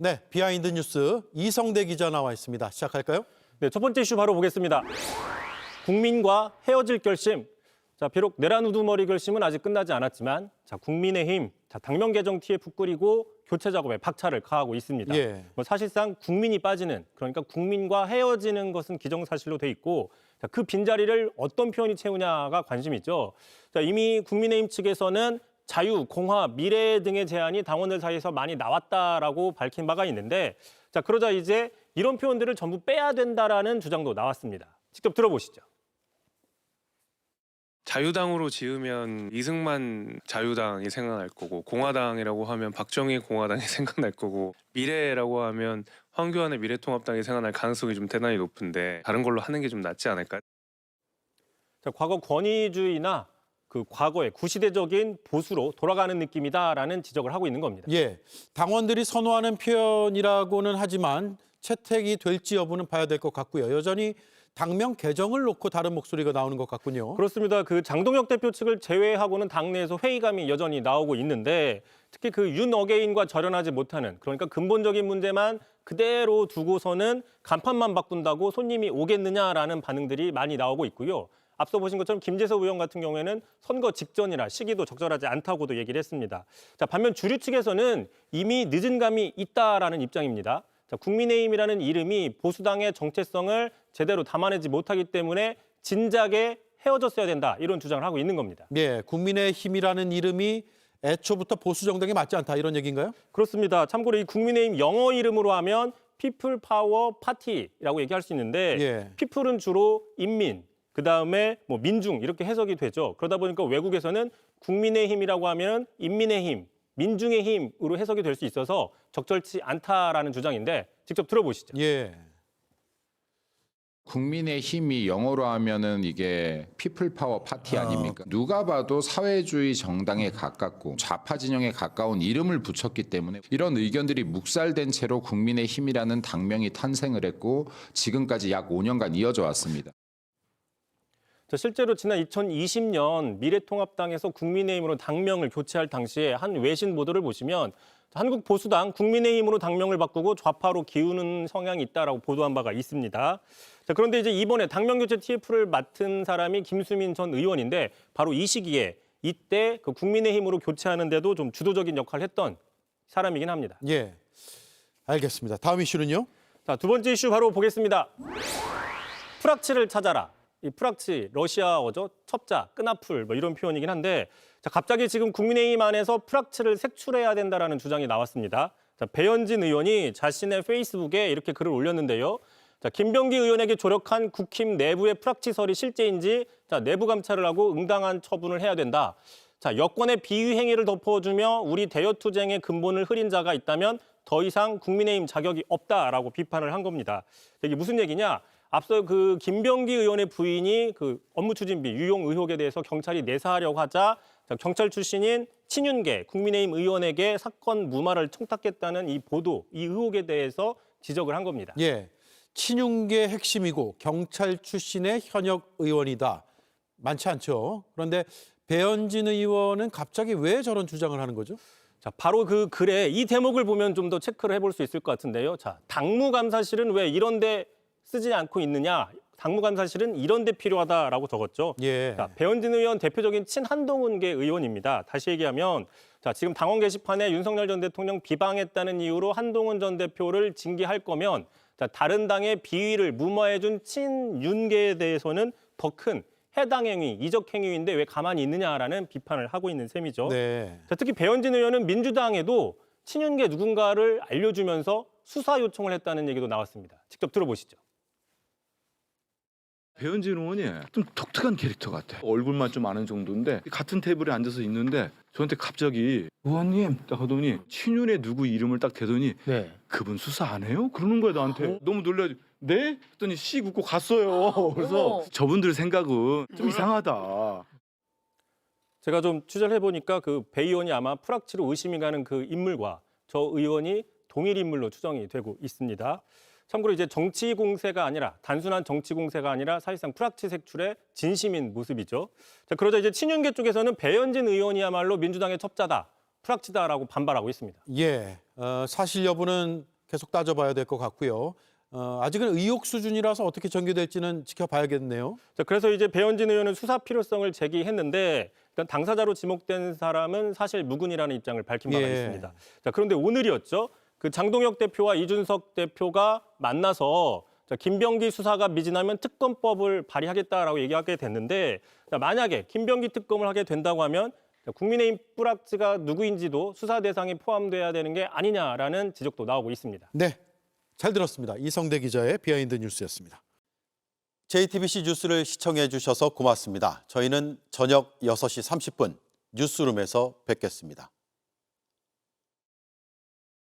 네, 비하인드 뉴스 이성대 기자 나와 있습니다. 시작할까요? 네, 첫 번째 이슈 바로 보겠습니다. 국민과 헤어질 결심. 자, 비록 내란 우두머리 결심은 아직 끝나지 않았지만 국민의힘 당명 개정 TF 꾸리고 교체 작업에 박차를 가하고 있습니다. 예. 사실상 국민이 빠지는, 그러니까 국민과 헤어지는 것은 기정사실로 돼 있고 그 빈자리를 어떤 표현이 채우냐가 관심이 있죠. 이미 국민의힘 측에서는 자유, 공화, 미래 등의 제안이 당원들 사이에서 많이 나왔다라고 밝힌 바가 있는데 그러자 이제 이런 표현들을 전부 빼야 된다라는 주장도 나왔습니다. 직접 들어보시죠. 자유당으로 지으면 이승만 자유당이 생각날 거고, 공화당이라고 하면 박정희 공화당이 생각날 거고, 미래라고 하면 황교안의 미래통합당이 생각날 가능성이 좀 대단히 높은데 다른 걸로 하는 게 좀 낫지 않을까? 과거 권위주의나 그 과거의 구시대적인 보수로 돌아가는 느낌이다라는 지적을 하고 있는 겁니다. 예, 당원들이 선호하는 표현이라고는 하지만 채택이 될지 여부는 봐야 될 것 같고요. 여전히 당명 개정을 놓고 다른 목소리가 나오는 것 같군요. 그렇습니다. 그 장동혁 대표 측을 제외하고는 당내에서 회의감이 여전히 나오고 있는데 특히 그 윤 어게인과 절연하지 못하는, 그러니까 근본적인 문제만 그대로 두고서는 간판만 바꾼다고 손님이 오겠느냐라는 반응들이 많이 나오고 있고요. 앞서 보신 것처럼 김재섭 의원 같은 경우에는 선거 직전이라 시기도 적절하지 않다고도 얘기를 했습니다. 반면 주류 측에서는 이미 늦은 감이 있다라는 입장입니다. 국민의힘이라는 이름이 보수당의 정체성을 제대로 담아내지 못하기 때문에 진작에 헤어졌어야 된다, 이런 주장을 하고 있는 겁니다. 예, 국민의힘이라는 이름이 애초부터 보수 정당에 맞지 않다, 이런 얘기인가요? 그렇습니다. 참고로 이 국민의힘 영어 이름으로 하면 피플 파워 파티라고 얘기할 수 있는데 예. 피플은 주로 인민, 그다음에 뭐 민중 이렇게 해석이 되죠. 그러다 보니까 외국에서는 국민의힘이라고 하면 인민의 힘, 민중의 힘으로 해석이 될 수 있어서 적절치 않다라는 주장인데 직접 들어보시죠. 예. 국민의 힘이 영어로 하면은 이게 피플 파워 파티 아닙니까? 누가 봐도 사회주의 정당에 가깝고 좌파 진영에 가까운 이름을 붙였기 때문에 이런 의견들이 묵살된 채로 국민의 힘이라는 당명이 탄생을 했고 지금까지 약 5년간 이어져 왔습니다. 실제로 지난 2020년 미래통합당에서 국민의힘으로 당명을 교체할 당시에 한 외신 보도를 보시면 한국 보수당 국민의힘으로 당명을 바꾸고 좌파로 기우는 성향이 있다라고 보도한 바가 있습니다. 그런데 이제 이번에 당명 교체 TF를 맡은 사람이 김수민 전 의원인데 바로 이 시기에 이때 그 국민의힘으로 교체하는데도 좀 주도적인 역할을 했던 사람이긴 합니다. 예. 알겠습니다. 다음 이슈는요? 두 번째 이슈 바로 보겠습니다. 프락치를 찾아라. 이 프락치, 러시아어죠. 첩자, 끈앞풀 뭐 이런 표현이긴 한데 갑자기 지금 국민의힘 안에서 프락치를 색출해야 된다라는 주장이 나왔습니다. 배현진 의원이 자신의 페이스북에 이렇게 글을 올렸는데요. 김병기 의원에게 조력한 국힘 내부의 프락치설이 실제인지 내부 감찰을 하고 응당한 처분을 해야 된다. 여권의 비위 행위를 덮어주며 우리 대여투쟁의 근본을 흐린 자가 있다면 더 이상 국민의힘 자격이 없다라고 비판을 한 겁니다. 이게 무슨 얘기냐? 앞서 그 김병기 의원의 부인이 그 업무 추진비 유용 의혹에 대해서 경찰이 내사하려고 하자 경찰 출신인 친윤계 국민의힘 의원에게 사건 무마를 청탁했다는 이 보도, 이 의혹에 대해서 지적을 한 겁니다. 예. 친윤계 핵심이고 경찰 출신의 현역 의원이다. 많지 않죠. 그런데 배현진 의원은 갑자기 왜 저런 주장을 하는 거죠? 바로 그 글에 이 대목을 보면 좀 더 체크를 해볼 수 있을 것 같은데요. 당무감사실은 왜 이런 데 쓰지 않고 있느냐? 당무감사실은 이런 데 필요하다라고 적었죠. 예. 배현진 의원 대표적인 친한동훈계 의원입니다. 다시 얘기하면 지금 당원 게시판에 윤석열 전 대통령 비방했다는 이유로 한동훈 전 대표를 징계할 거면 다른 당의 비위를 무마해준 친윤계에 대해서는 더 큰 해당 행위, 이적 행위인데 왜 가만히 있느냐라는 비판을 하고 있는 셈이죠. 네. 특히 배현진 의원은 민주당에도 친윤계 누군가를 알려주면서 수사 요청을 했다는 얘기도 나왔습니다. 직접 들어보시죠. 배현진 의원이 좀 독특한 캐릭터 같아. 얼굴만 좀 아는 정도인데 같은 테이블에 앉아서 있는데 저한테 갑자기 의원님 딱 하더니 친윤의 누구 이름을 딱 대더니 그분 수사 안 해요? 그러는 거야 나한테. 너무 놀라가지고 네? 했더니 씩 웃고 갔어요. 그래서 저분들 생각은 좀 이상하다. 제가 좀 취재를 해보니까 그 배 의원이 아마 프락치로 의심이 가는 그 인물과 저 의원이 동일 인물로 추정이 되고 있습니다. 참고로 이제 정치 공세가 아니라 단순한 정치 공세가 아니라 사실상 프락치 색출의 진심인 모습이죠. 그러자 이제 친윤계 쪽에서는 배현진 의원이야말로 민주당의 첩자다, 프락치다라고 반발하고 있습니다. 예. 사실 여부는 계속 따져봐야 될 것 같고요. 아직은 의혹 수준이라서 어떻게 전개될지는 지켜봐야겠네요. 자, 그래서 이제 배현진 의원은 수사 필요성을 제기했는데 일단 당사자로 지목된 사람은 사실 무근이라는 입장을 밝힌 바가 예. 있습니다. 자, 그런데 오늘이었죠. 그 장동혁 대표와 이준석 대표가 만나서 자, 김병기 수사가 미진하면 특검법을 발의하겠다라고 얘기하게 됐는데 자, 만약에 김병기 특검을 하게 된다고 하면 자, 국민의힘 뿌락지가 누구인지도 수사 대상에 포함돼야 되는 게 아니냐라는 지적도 나오고 있습니다. 네, 잘 들었습니다. 이성대 기자의 비하인드 뉴스였습니다. JTBC 뉴스를 시청해 주셔서 고맙습니다. 저희는 저녁 6시 30분 뉴스룸에서 뵙겠습니다.